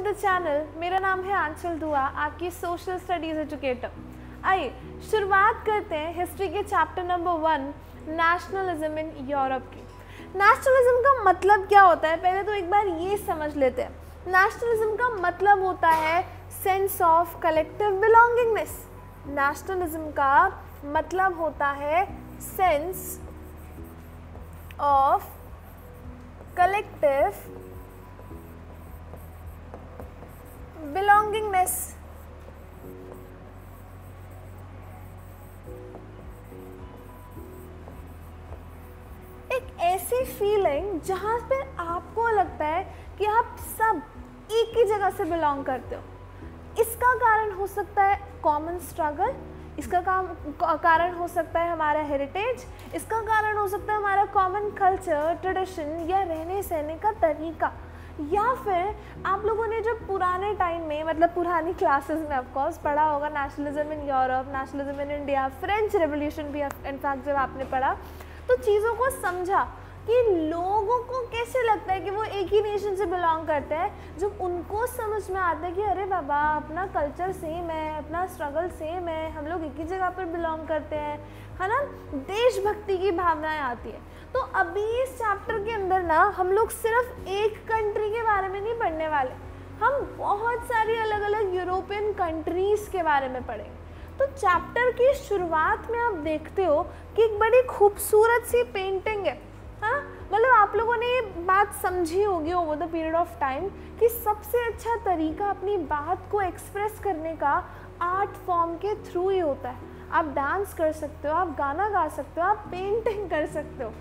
The channel. मेरा नाम है आंचल दुआ, आपकी सोशल स्टडीज़ एजुकेटर। आइए शुरुआत करते हैं हिस्ट्री के chapter number 1, nationalism in Europe की। नेशनलिज्म का मतलब क्या होता है, पहले तो एक बार ये समझ लेते हैं। नेशनलिज्म का मतलब होता है sense of collective belongingness. Nationalism का मतलब होता है सेंस ऑफ कलेक्टिव बिलोंगिंगनेस। एक ऐसी फीलिंग जहाँ पे आपको लगता है कि आप सब एक ही जगह से बिलोंग करते हो। इसका कारण हो सकता है कॉमन स्ट्रगल, इसका कारण हो सकता है हमारा हेरिटेज, इसका कारण हो सकता है हमारा कॉमन कल्चर, ट्रेडिशन या रहने सहने का तरीका, या फिर आप लोगों ने जो पुराने टाइम में मतलब पुरानी क्लासेस में ऑफ कोर्स पढ़ा होगा nationalism in Europe, nationalism in India, French revolution भी इनफैक्ट जब आपने पढ़ा तो चीज़ों को समझा कि लोगों को कैसे लगता है कि वो एक ही नेशन से बिलोंग करते हैं। जब उनको समझ में आता है कि अरे बाबा अपना कल्चर सेम है, अपना स्ट्रगल सेम है, हम लोग एक ही जगह पर बिलोंग करते हैं, है ना, देशभक्ति की भावनाएं आती है। तो अभी इस चैप्टर के अंदर ना हम लोग सिर्फ एक कंट्री के बारे में नहीं पढ़ने वाले, हम बहुत सारी अलग अलग यूरोपियन कंट्रीज़ के बारे में पढ़ेंगे। तो चैप्टर की शुरुआत में आप देखते हो कि एक बड़ी खूबसूरत सी पेंटिंग है। हाँ, मतलब आप लोगों ने ये बात समझी होगी over the period of time कि सबसे अच्छा तरीका अपनी बात को एक्सप्रेस करने का आर्ट फॉर्म के थ्रू ही होता है। आप डांस कर सकते हो, आप गाना गा सकते हो, आप पेंटिंग कर सकते हो।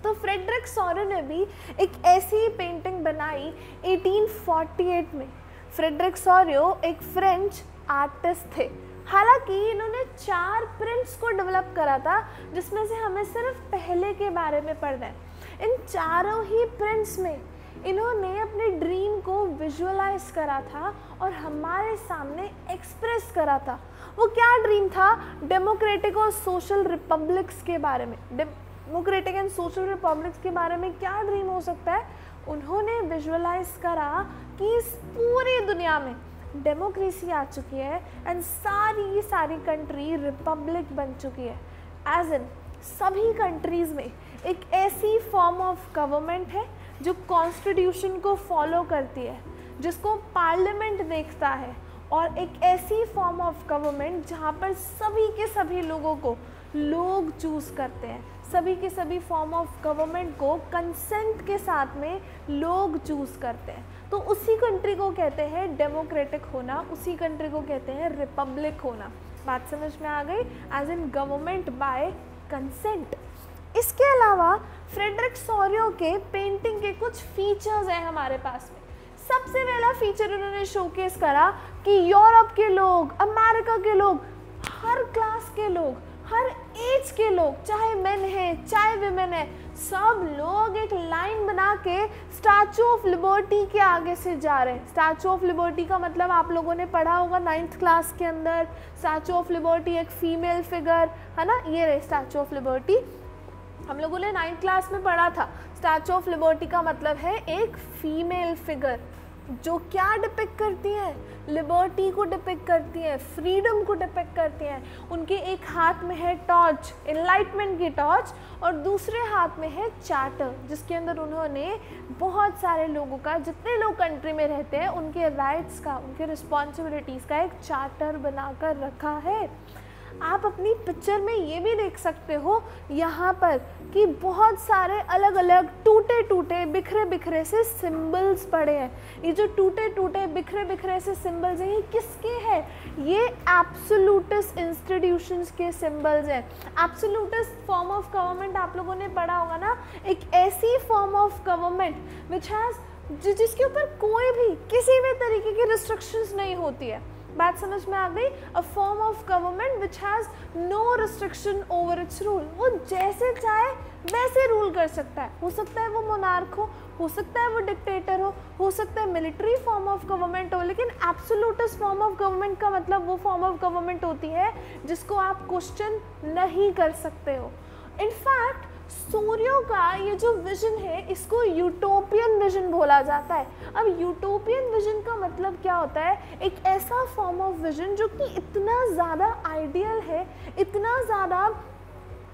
तो फ्रेडरिक सॉरो ने भी एक ऐसी पेंटिंग बनाई 1848 में। फ्रेडरिक सॉरो एक फ्रेंच आर्टिस्ट थे। हालांकि इन्होंने 4 प्रिंट्स को डेवलप करा था, जिसमें से हमें सिर्फ पहले के बारे में पढ़ना है। इन चारों ही प्रिंट्स में इन्होंने अपने ड्रीम को विजुअलाइज करा था और हमारे सामने एक्सप्रेस करा था। वो क्या ड्रीम था? डेमोक्रेटिक और सोशल रिपब्लिक्स के बारे में। डेमोक्रेटिक एंड सोशल रिपब्लिक्स के बारे में क्या ड्रीम हो सकता है? उन्होंने विजुअलाइज करा कि इस पूरी दुनिया में डेमोक्रेसी आ चुकी है एंड सारी कंट्री रिपब्लिक बन चुकी है। एज इन सभी कंट्रीज़ में एक ऐसी फॉर्म ऑफ गवर्नमेंट है जो कॉन्स्टिट्यूशन को फॉलो करती है, जिसको पार्लियामेंट देखता है, और एक ऐसी फॉर्म ऑफ गवर्नमेंट जहाँ पर सभी के सभी लोगों को लोग चूज़ करते हैं। सभी के सभी फॉर्म ऑफ गवर्नमेंट को कंसेंट के साथ में लोग चूज़ करते हैं। तो उसी कंट्री को कहते हैं डेमोक्रेटिक होना, उसी कंट्री को कहते हैं रिपब्लिक होना। बात समझ में आ गई? As in government by consent. इसके अलावा फ्रेडरिक सॉरो के पेंटिंग के कुछ फीचर्स हैं हमारे पास में। सबसे पहला फीचर उन्होंने शोकेस करा कि यूरोप के लोग, अमेरिका के लोग, हर क्लास के लोग, हर एज के लोग, चाहे मेन है चाहे विमेन है, सब लोग एक लाइन बना के स्टैचू ऑफ लिबर्टी के आगे से जा रहे हैं। स्टैचू ऑफ लिबर्टी का मतलब आप लोगों ने पढ़ा होगा 9th क्लास के अंदर। स्टैचू ऑफ लिबर्टी एक फीमेल फिगर है ना, ये रहे स्टैचू ऑफ लिबर्टी, हम लोगों ने 9th क्लास में पढ़ा था। स्टैचू ऑफ लिबर्टी का मतलब है एक फीमेल फिगर जो क्या डिपिक्ट करती हैं? लिबर्टी को डिपिक्ट करती हैं, फ्रीडम को डिपिक्ट करती हैं। उनके एक हाथ में है टॉर्च, एनलाइटमेंट की टॉर्च, और दूसरे हाथ में है चार्टर, जिसके अंदर उन्होंने बहुत सारे लोगों का, जितने लोग कंट्री में रहते हैं, उनके राइट्स का, उनके रिस्पॉन्सिबिलिटीज़ का एक चार्टर बनाकर रखा है। आप अपनी पिक्चर में ये भी देख सकते हो यहाँ पर कि बहुत सारे अलग अलग टूटे टूटे बिखरे बिखरे से सिंबल्स पड़े हैं। ये जो टूटे टूटे बिखरे बिखरे से सिंबल्स हैं, ये किसके हैं? ये एब्सोल्यूटिस्ट इंस्टीट्यूशंस के सिंबल्स हैं। एब्सोल्यूटिस्ट फॉर्म ऑफ गवर्नमेंट आप लोगों ने पढ़ा होगा ना, एक ऐसी form of government which has, जिसके ऊपर कोई भी किसी भी तरीके की रिस्ट्रिक्शंस नहीं होती है। बात समझ में आ गई? A form of government which has no restriction over its rule. वो जैसे चाहे वैसे रूल कर सकता है। हो सकता है वो मोनार्क हो सकता है वो डिक्टेटर हो सकता है मिलिट्री फॉर्म ऑफ गवर्नमेंट हो, लेकिन एब्सोल्यूटिस्ट फॉर्म ऑफ गवर्नमेंट का मतलब वो फॉर्म ऑफ गवर्नमेंट होती है जिसको आप क्वेश्चन नहीं कर सकते हो। इनफैक्ट सूर्यो का ये जो विजन है इसको यूटोपियन विजन बोला जाता है। अब यूटोपियन विजन का मतलब क्या होता है? एक ऐसा फॉर्म ऑफ विजन जो कि इतना ज़्यादा आइडियल है, इतना ज़्यादा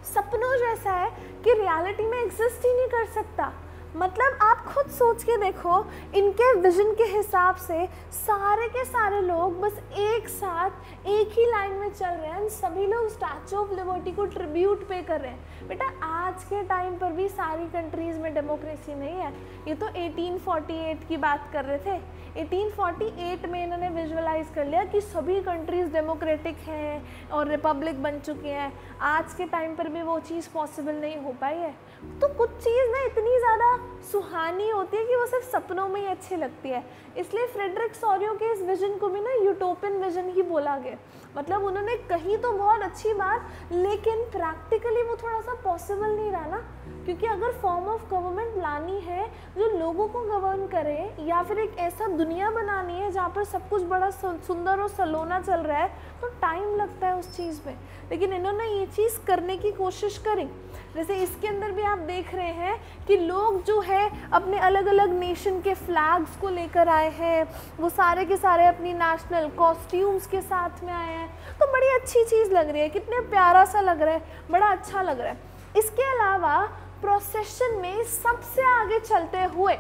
सपनों जैसा है कि रियलिटी में एग्जिस्ट ही नहीं कर सकता। मतलब आप खुद सोच के देखो, इनके विजन के हिसाब से सारे के सारे लोग बस एक साथ एक ही लाइन में चल रहे हैं, सभी लोग स्टैचू ऑफ लिबर्टी को ट्रिब्यूट पे कर रहे हैं। बेटा आज के टाइम पर भी सारी कंट्रीज़ में डेमोक्रेसी नहीं है। ये तो 1848 की बात कर रहे थे। 1848 में इन्होंने विजुअलाइज कर लिया कि सभी कंट्रीज़ डेमोक्रेटिक हैं और रिपब्लिक बन चुके हैं। आज के टाइम पर भी वो चीज़ पॉसिबल नहीं हो पाई है। तो कुछ चीज़ ना इतनी ज़्यादा सुहानी होती है कि वो सिर्फ सपनों में ही अच्छी लगती है। इसलिए फ्रेडरिक सोरियो के इस विजन को भी ना यूटोपियन विजन ही बोला गया। मतलब उन्होंने कही तो बहुत अच्छी बात, लेकिन प्रैक्टिकली वो थोड़ा सा पॉसिबल नहीं रहा ना, क्योंकि अगर फॉर्म ऑफ गवर्नमेंट लानी है जो लोगों को गवर्न करे, या फिर एक ऐसा दुनिया बनानी है जहाँ पर सब कुछ बड़ा सुंदर और सलोना चल रहा है, तो टाइम लगता है उस चीज़ में। लेकिन इन्होंने ये चीज़ करने की कोशिश करी। जैसे इसके अंदर भी आप देख रहे हैं कि लोग जो है अपने अलग अलग नेशन के फ्लैग्स को लेकर आए हैं, वो सारे के सारे अपनी नेशनल कॉस्ट्यूम्स के साथ में आए हैं। तो बड़ी अच्छी चीज़ लग रही है, कितने प्यारा सा लग रहा है, बड़ा अच्छा लग रहा है। इसके अलावा प्रोसेशन में सबसे आगे चलते हुए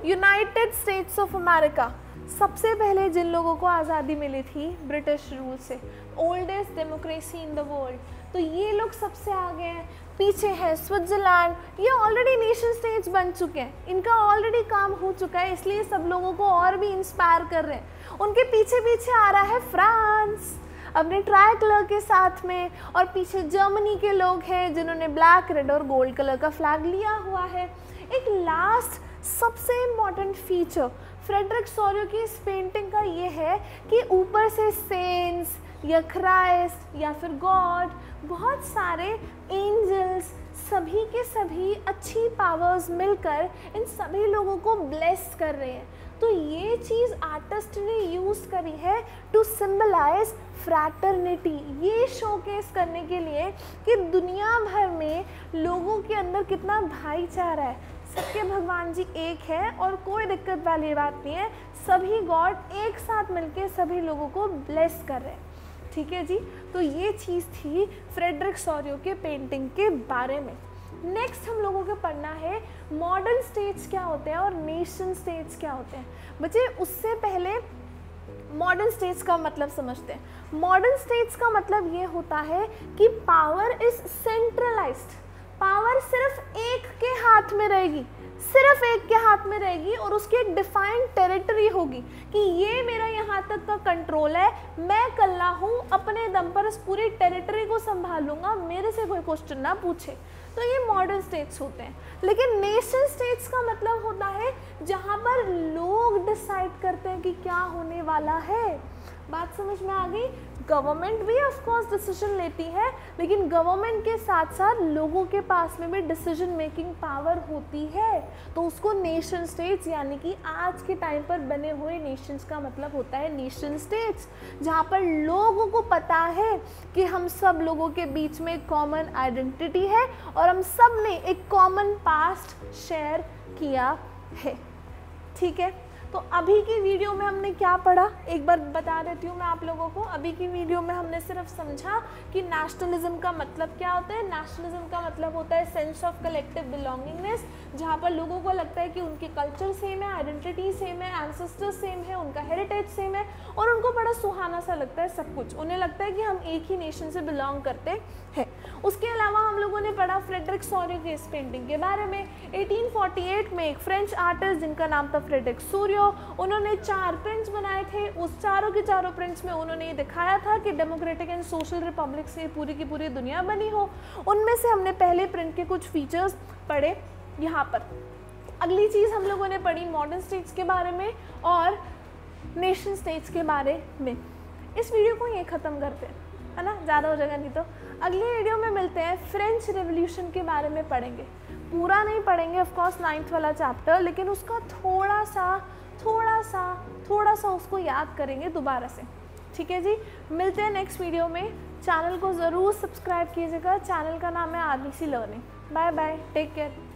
यूनाइटेड स्टेट्स ऑफ अमेरिका, सबसे पहले जिन लोगों को आज़ादी मिली थी ब्रिटिश रूल से, oldest democracy in the world, तो ये लोग सबसे आगे हैं। पीछे है स्विट्ज़रलैंड, ये ऑलरेडी नेशन स्टेट्स बन चुके हैं, इनका ऑलरेडी काम हो चुका है, इसलिए सब लोगों को और भी इंस्पायर कर रहे हैं। उनके पीछे पीछे आ रहा है फ्रांस अपने ट्राई कलर के साथ में, और पीछे जर्मनी के लोग हैं जिन्होंने ब्लैक, रेड और गोल्ड कलर का फ्लैग लिया हुआ है। एक लास्ट सबसे इम्पॉर्टेंट फीचर फ्रेडरिक सोरियो की इस पेंटिंग का ये है कि ऊपर से सेंट्स या क्राइस्ट या फिर गॉड, बहुत सारे एंजल्स, सभी के सभी अच्छी पावर्स मिलकर इन सभी लोगों को ब्लेस कर रहे हैं। तो ये चीज़ आर्टिस्ट ने यूज़ करी है टू सिंबलाइज फ्रैटर्निटी, ये शोकेस करने के लिए कि दुनिया भर में लोगों के अंदर कितना भाईचारा है, सबके भगवान जी एक है और कोई दिक्कत वाली बात नहीं है, सभी गॉड एक साथ मिलके सभी लोगों को ब्लेस कर रहे हैं। ठीक है जी, तो ये चीज़ थी फ्रेडरिक सोरियो के पेंटिंग के बारे में। नेक्स्ट हम लोगों को पढ़ना है मॉडर्न स्टेट्स क्या होते हैं और नेशन स्टेट्स क्या होते हैं। बच्चे उससे पहले मॉडर्न स्टेट्स का मतलब समझते हैं। मॉडर्न स्टेट्स का मतलब ये होता है कि पावर इज सेंट्रलाइज्ड, पावर सिर्फ एक के हाथ में रहेगी, सिर्फ एक के हाथ में रहेगी, और उसकी एक डिफाइंड टेरिटरी होगी कि ये मेरा यहाँ तक का कंट्रोल है, मैं कल्ला हूँ, अपने दम पर इस पूरी टेरिटरी को संभालूंगा, मेरे से कोई क्वेश्चन ना पूछे। तो ये मॉडर्न स्टेट्स होते हैं। लेकिन नेशन स्टेट्स का मतलब होता है जहाँ पर लोग डिसाइड करते हैं कि क्या होने वाला है। बात समझ में आ गई? गवर्नमेंट भी ऑफ कोर्स डिसीजन लेती है, लेकिन गवर्नमेंट के साथ साथ लोगों के पास में भी डिसीजन मेकिंग पावर होती है, तो उसको नेशन स्टेट्स यानी कि आज के टाइम पर बने हुए नेशंस का मतलब होता है नेशन स्टेट्स, जहाँ पर लोगों को पता है कि हम सब लोगों के बीच में एक कॉमन आइडेंटिटी है और हम सब ने एक कॉमन पास्ट शेयर किया है। ठीक है, तो अभी की वीडियो में हमने क्या पढ़ा एक बार बता देती हूँ मैं आप लोगों को। अभी की वीडियो में हमने सिर्फ समझा कि नेशनलिज्म का मतलब क्या होता है। नेशनलिज्म का मतलब होता है सेंस ऑफ कलेक्टिव बिलोंगिंगनेस, जहाँ पर लोगों को लगता है कि उनके कल्चर सेम है, आइडेंटिटी सेम है, एंसेस्टर्स सेम है, उनका हेरिटेज सेम है और उनको बड़ा सुहाना सा लगता है सब कुछ। उन्हें लगता है कि हम एक ही नेशन से बिलोंग करते हैं। उसके अलावा हम लोगों ने पढ़ा फ्रेडरिक सोरियो की इस पेंटिंग के बारे में। 1848 में एक फ्रेंच आर्टिस्ट जिनका नाम था फ्रेडरिक सोरियो, उन्होंने 4 प्रिंट्स बनाए थे। उस चारों के चारों प्रिंट्स में उन्होंने ये दिखाया था कि डेमोक्रेटिक एंड सोशल रिपब्लिक से पूरी की पूरी दुनिया बनी हो। उनमें से हमने पहले प्रिंट के कुछ फीचर्स पढ़े यहाँ पर। अगली चीज़ हम लोगों ने पढ़ी मॉडर्न स्टेट्स के बारे में और नेशन स्टेट्स के बारे में। इस वीडियो को ये ख़त्म करते हैं, है ना, ज़्यादा हो जाएगा नहीं तो। अगली वीडियो में मिलते हैं, फ्रेंच रेवोल्यूशन के बारे में पढ़ेंगे। पूरा नहीं पढ़ेंगे ऑफ कोर्स 9th वाला चैप्टर, लेकिन उसका थोड़ा सा उसको याद करेंगे दोबारा से। ठीक है जी, मिलते हैं नेक्स्ट वीडियो में। चैनल को ज़रूर सब्सक्राइब कीजिएगा। चैनल का नाम है RBC learning. Bye bye, take care.